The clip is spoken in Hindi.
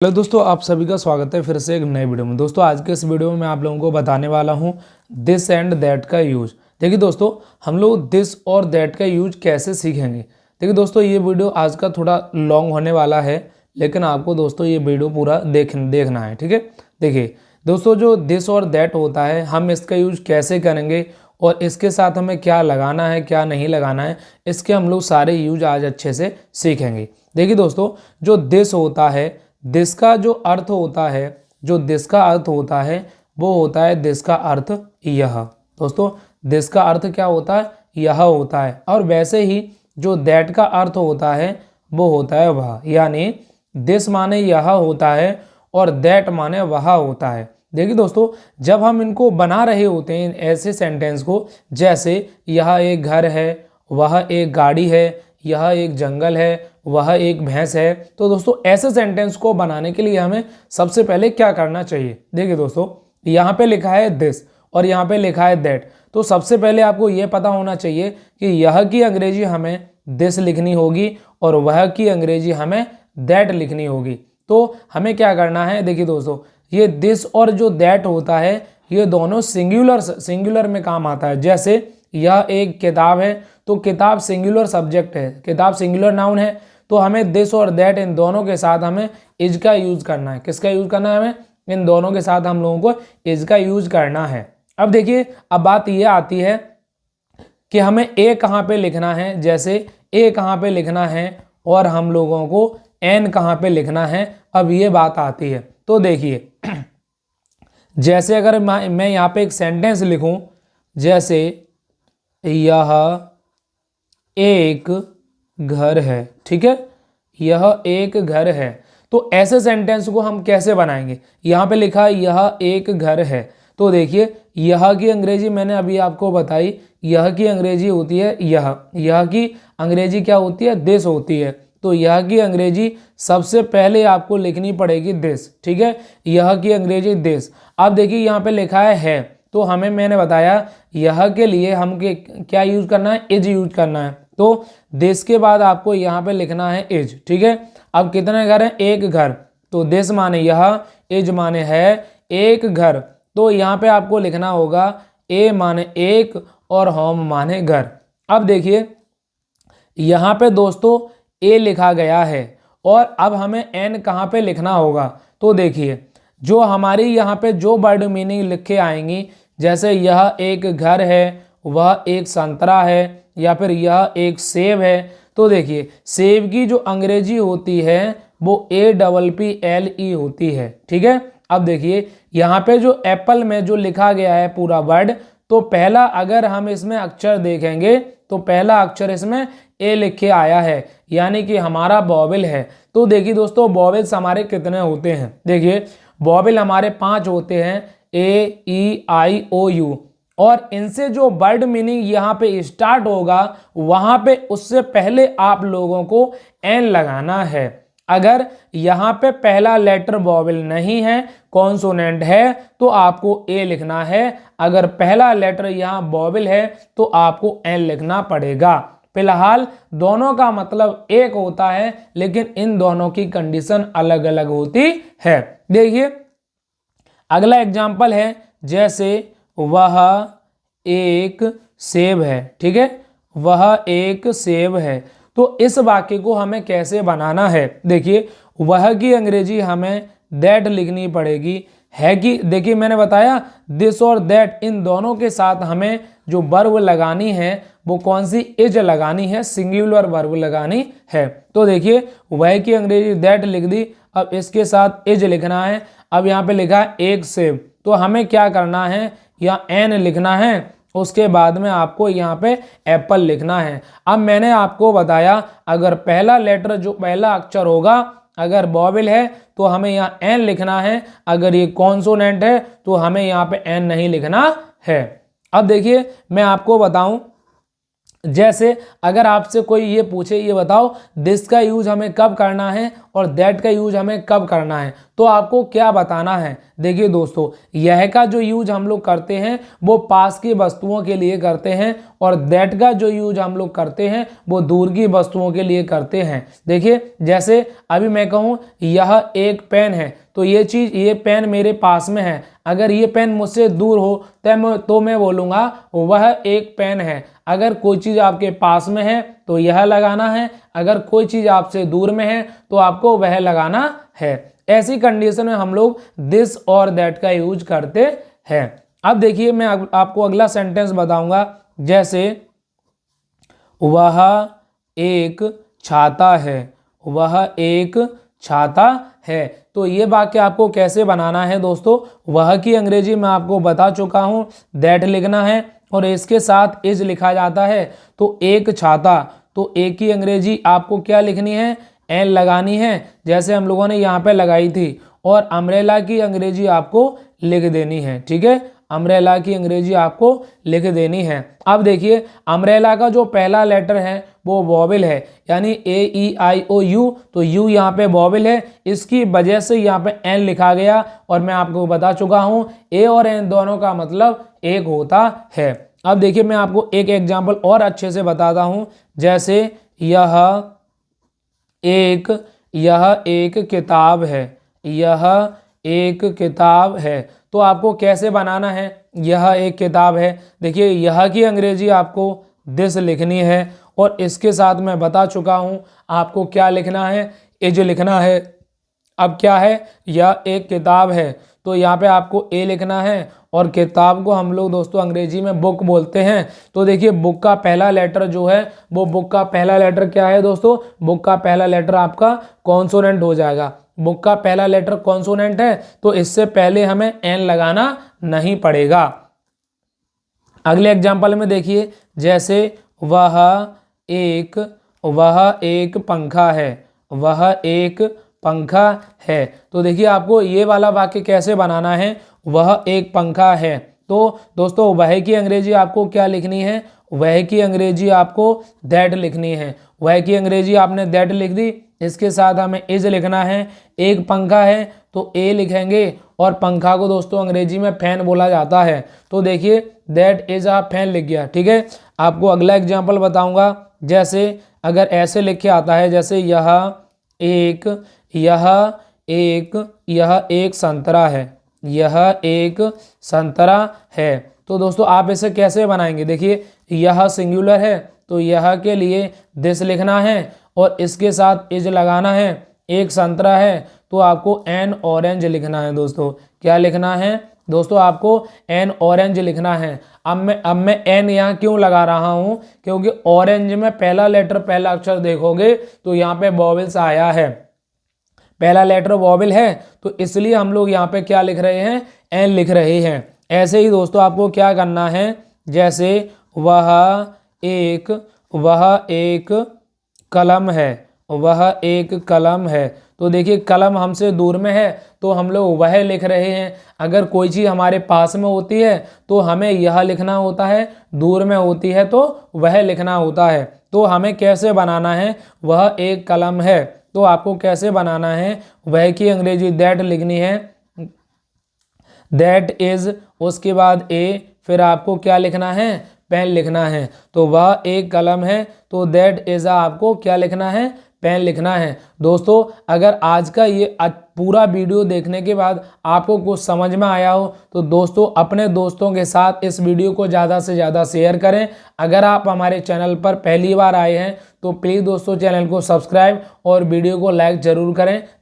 हेलो दोस्तों, आप सभी का स्वागत है फिर से एक नए वीडियो में। दोस्तों आज के इस वीडियो में मैं आप लोगों को बताने वाला हूं दिस एंड दैट का यूज। देखिए दोस्तों, हम लोग दिस और दैट का यूज कैसे सीखेंगे। देखिए दोस्तों, ये वीडियो आज का थोड़ा लॉन्ग होने वाला है, लेकिन आपको दोस्तों ये वीडियो पूरा देखना है, ठीक है। देखिए दोस्तों, जो दिस और दैट होता है, हम इसका यूज कैसे करेंगे और इसके साथ हमें क्या लगाना है क्या नहीं लगाना है, इसके हम लोग सारे यूज आज अच्छे से सीखेंगे। देखिए दोस्तों, जो दिस होता है, दिस का जो अर्थ होता है, जो दिस का अर्थ होता है वो होता है दिस का अर्थ यह। दोस्तों दिस का अर्थ क्या होता है, यह होता है। और वैसे ही जो दैट का अर्थ होता है वो होता है वह, यानी दिस माने यह होता है और दैट माने वह होता है। देखिए दोस्तों, जब हम इनको बना रहे होते हैं ऐसे सेंटेंस को, जैसे यह एक घर है, वह एक गाड़ी है, यह एक जंगल है, वह एक भैंस है, तो दोस्तों ऐसे सेंटेंस को बनाने के लिए हमें सबसे पहले क्या करना चाहिए। देखिए दोस्तों, यहाँ पे लिखा है दिस और यहाँ पे लिखा है दैट, तो सबसे पहले आपको यह पता होना चाहिए कि यह की अंग्रेजी हमें दिस लिखनी होगी और वह की अंग्रेजी हमें दैट लिखनी होगी। तो हमें क्या करना है, देखिए दोस्तों, ये दिस और जो दैट होता है ये दोनों सिंगुलर में काम आता है। जैसे यह एक किताब है, तो किताब सिंगुलर सब्जेक्ट है, किताब सिंगुलर नाउन है, तो हमें दिस और दैट इन दोनों के साथ हमें इज का यूज करना है। किसका यूज करना है, हमें इन दोनों के साथ हम लोगों को इज का यूज करना है। अब देखिए, अब बात ये आती है कि हमें ए कहाँ पे लिखना है, जैसे ए कहाँ पे लिखना है और हम लोगों को एन कहाँ पे लिखना है। अब ये बात आती है, तो देखिए जैसे अगर मैं यहाँ पे एक सेंटेंस लिखूं, जैसे यह एक घर है, ठीक है, यह एक घर है, तो ऐसे सेंटेंस को हम कैसे बनाएंगे। यहाँ पे लिखा है यह एक घर है, तो देखिए यह की अंग्रेजी मैंने अभी आपको बताई, यह की अंग्रेजी होती है यह की अंग्रेजी क्या होती है, दिस होती है। तो यह की अंग्रेजी सबसे पहले आपको लिखनी पड़ेगी दिस, ठीक है, यह की अंग्रेजी दिस। अब देखिए यहाँ पे लिखा है, तो हमें मैंने बताया यह के लिए हम क्या यूज करना है, इज यूज करना है। तो दिस के बाद आपको यहाँ पे लिखना है इज, ठीक है। अब कितने घर हैं, एक घर, तो दिस माने यह, इज माने है, एक घर, तो यहाँ पे आपको लिखना होगा ए माने एक और होम माने घर। अब देखिए यहाँ पे दोस्तों ए लिखा गया है और अब हमें एन कहाँ पे लिखना होगा। तो देखिए जो हमारी यहाँ पे जो वर्ड मीनिंग लिखे आएंगी, जैसे यह एक घर है, वह एक संतरा है, या फिर यह एक सेब है, तो देखिए सेब की जो अंग्रेजी होती है वो APPLE होती है, ठीक है। अब देखिए यहाँ पे जो एप्पल में जो लिखा गया है पूरा वर्ड, तो पहला अगर हम इसमें अक्षर देखेंगे तो पहला अक्षर इसमें ए लिख के आया है, यानी कि हमारा वॉवेल है। तो देखिए दोस्तों, वॉवेल्स हमारे कितने होते हैं, देखिए वॉवेल हमारे 5 होते हैं, AEIOU, और इनसे जो वर्ड मीनिंग यहाँ पे स्टार्ट होगा वहां पे उससे पहले आप लोगों को एन लगाना है। अगर यहाँ पे पहला लेटर वॉवेल नहीं है, कॉन्सोनेंट है, तो आपको ए लिखना है। अगर पहला लेटर यहाँ वॉवेल है तो आपको एन लिखना पड़ेगा। फिलहाल दोनों का मतलब एक होता है, लेकिन इन दोनों की कंडीशन अलग अलग होती है। देखिए अगला एग्जाम्पल है, जैसे वह एक सेब है, ठीक है, वह एक सेब है, तो इस वाक्य को हमें कैसे बनाना है। देखिए वह की अंग्रेजी हमें दैट लिखनी पड़ेगी, है कि देखिए मैंने बताया दिस और दैट इन दोनों के साथ हमें जो वर्ब लगानी है वो कौन सी, इज लगानी है, सिंगुलर वर्ब लगानी है। तो देखिए वह की अंग्रेजी दैट लिख दी, अब इसके साथ इज लिखना है। अब यहाँ पे लिखा है एक सेब, तो हमें क्या करना है, या एन लिखना है, उसके बाद में आपको यहाँ पे एप्पल लिखना है। अब मैंने आपको बताया अगर पहला लेटर जो पहला अक्षर होगा अगर वॉवेल है तो हमें यहाँ एन लिखना है, अगर ये कॉन्सोनेंट है तो हमें यहाँ पे एन नहीं लिखना है। अब देखिए मैं आपको बताऊं, जैसे अगर आपसे कोई ये पूछे, ये बताओ दिस का यूज हमें कब करना है और दैट का यूज हमें कब करना है, तो आपको क्या बताना है। देखिए दोस्तों, यह का जो यूज हम लोग करते हैं वो पास की वस्तुओं के लिए करते हैं और दैट का जो यूज हम लोग करते हैं वो दूर की वस्तुओं के लिए करते हैं। देखिए जैसे अभी मैं कहूँ यह एक पेन है, तो ये पेन मेरे पास में है। अगर ये पेन मुझसे दूर हो तो मैं बोलूँगा वह एक पेन है। अगर कोई चीज़ आपके पास में है तो यह लगाना है, अगर कोई चीज़ आपसे दूर में है तो आपको वह लगाना है। ऐसी कंडीशन में हम लोग दिस और दैट का यूज करते हैं। अब देखिए मैं आपको अगला सेंटेंस बताऊंगा। जैसे वह एक छाता है, वह एक छाता है। तो ये वाक्य आपको कैसे बनाना है दोस्तों, वह की अंग्रेजी में आपको बता चुका हूँ, दैट लिखना है और इसके साथ इज लिखा जाता है। तो एक छाता, तो एक की अंग्रेजी आपको क्या लिखनी है, एन लगानी है, जैसे हम लोगों ने यहाँ पे लगाई थी। और अम्ब्रेला की अंग्रेजी आपको लिख देनी है। ठीक है, अम्ब्रेला की अंग्रेजी आपको लिख देनी है। अब देखिए अम्ब्रेला का जो पहला लेटर है वो वॉवेल है, यानी AEIOU, तो यू यहाँ पे वॉवेल है, इसकी वजह से यहाँ पे एन लिखा गया। और मैं आपको बता चुका हूँ ए और एन दोनों का मतलब एक होता है। अब देखिए मैं आपको एक एग्जाम्पल और अच्छे से बताता हूँ। जैसे यह एक किताब है, यह एक किताब है। तो आपको कैसे बनाना है, यह एक किताब है। देखिए यह की अंग्रेजी आपको दिस लिखनी है और इसके साथ मैं बता चुका हूँ आपको क्या लिखना है, एज लिखना है। अब क्या है, यह एक किताब है, तो यहाँ पे आपको ए लिखना है और किताब को हम लोग दोस्तों अंग्रेजी में बुक बोलते हैं। तो देखिए बुक का पहला लेटर जो है वो बुक का पहला लेटर क्या है दोस्तों, बुक का पहला लेटर आपका कॉन्सोनेंट हो जाएगा। बुक का पहला लेटर कॉन्सोनेंट है तो इससे पहले हमें एन लगाना नहीं पड़ेगा। अगले एग्जाम्पल में देखिए, जैसे वह एक पंखा है, वह एक पंखा है। तो देखिए आपको ये वाला वाक्य कैसे बनाना है, वह एक पंखा है। तो दोस्तों वह की अंग्रेजी आपको क्या लिखनी है, वह की अंग्रेजी आपको दैट लिखनी है। वह की अंग्रेजी आपने दैट लिख दी, इसके साथ हमें इज लिखना है। एक पंखा है तो ए लिखेंगे और पंखा को दोस्तों अंग्रेजी में फैन बोला जाता है। तो देखिए दैट इज अ फैन लिख गया। ठीक है, आपको अगला एग्जाम्पल बताऊंगा। जैसे अगर ऐसे लिख के आता है, जैसे यह एक संतरा है, यह एक संतरा है। तो दोस्तों आप इसे कैसे बनाएंगे, देखिए यह सिंगुलर है तो यह के लिए दिस लिखना है और इसके साथ इज लगाना है। एक संतरा है तो आपको एन ऑरेंज लिखना है। दोस्तों क्या लिखना है दोस्तों, आपको एन ऑरेंज लिखना है। अब मैं एन यहाँ क्यों लगा रहा हूँ, क्योंकि ऑरेंज में पहला लेटर पहला अक्षर देखोगे तो यहाँ पे वॉवेल्स आया है, पहला लेटर वॉवेल है, तो इसलिए हम लोग यहाँ पे क्या लिख रहे हैं, एन लिख रहे हैं। ऐसे ही दोस्तों आपको क्या करना है, जैसे वह एक कलम है, वह एक कलम है। तो देखिए कलम हमसे दूर में है तो हम लोग वह लिख रहे हैं। अगर कोई चीज़ हमारे पास में होती है तो हमें यह लिखना होता है, दूर में होती है तो वह लिखना होता है। तो हमें कैसे बनाना है, वह एक कलम है, तो आपको कैसे बनाना है, वह की अंग्रेजी दैट लिखनी है, दैट इज, उसके बाद ए, फिर आपको क्या लिखना है, पेन लिखना है। तो वह एक कलम है तो दैट इज आपको क्या लिखना है, पेन लिखना है। दोस्तों अगर आज का ये पूरा वीडियो देखने के बाद आपको कुछ समझ में आया हो तो दोस्तों अपने दोस्तों के साथ इस वीडियो को ज़्यादा से ज़्यादा शेयर करें। अगर आप हमारे चैनल पर पहली बार आए हैं तो प्लीज़ दोस्तों चैनल को सब्सक्राइब और वीडियो को लाइक ज़रूर करें।